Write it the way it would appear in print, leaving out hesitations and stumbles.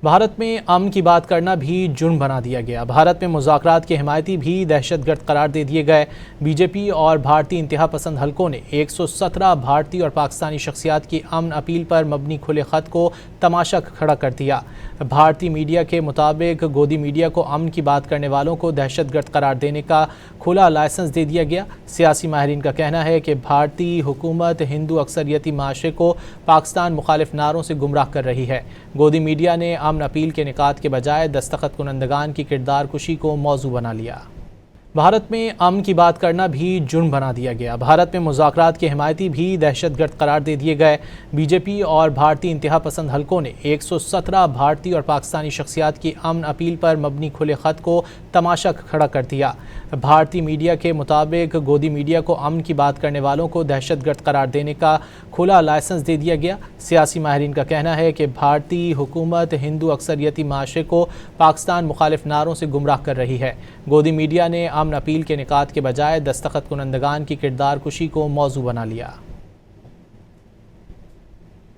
بھارت میں امن کی بات کرنا بھی جرم بنا دیا گیا۔ بھارت میں مذاکرات کے حمایتی بھی دہشت گرد قرار دے دیے گئے۔ بی جے پی اور بھارتی انتہا پسند حلقوں نے 117 بھارتی اور پاکستانی شخصیات کی امن اپیل پر مبنی کھلے خط کو تماشا کھڑا کر دیا۔ بھارتی میڈیا کے مطابق گودی میڈیا کو امن کی بات کرنے والوں کو دہشت گرد قرار دینے کا کھلا لائسنس دے دیا گیا۔ سیاسی ماہرین کا کہنا ہے کہ بھارتی حکومت ہندو اکثریتی معاشرے کو پاکستان مخالف نعروں سے گمراہ کر رہی ہے۔ گودی میڈیا نے امن اپیل کے نکات کے بجائے دستخط کنندگان کی کردار کشی کو موضوع بنا لیا۔ بھارت میں امن کی بات کرنا بھی جرم بنا دیا گیا۔ بھارت میں مذاکرات کے حمایتی بھی دہشت گرد قرار دے دیے گئے۔ بی جے پی اور بھارتی انتہا پسند حلقوں نے 117 بھارتی اور پاکستانی شخصیات کی امن اپیل پر مبنی کھلے خط کو تماشا کھڑا کر دیا۔ بھارتی میڈیا کے مطابق گودی میڈیا کو امن کی بات کرنے والوں کو دہشت گرد قرار دینے کا کھلا لائسنس دے دیا گیا۔ سیاسی ماہرین کا کہنا ہے کہ بھارتی حکومت ہندو اکثریتی معاشرے کو پاکستان مخالف نعروں سے گمراہ کر رہی ہے۔ گودی میڈیا نے امن اپیل کے نکات کے بجائے دستخط کنندگان کی کردار کشی کو موضوع بنا لیا۔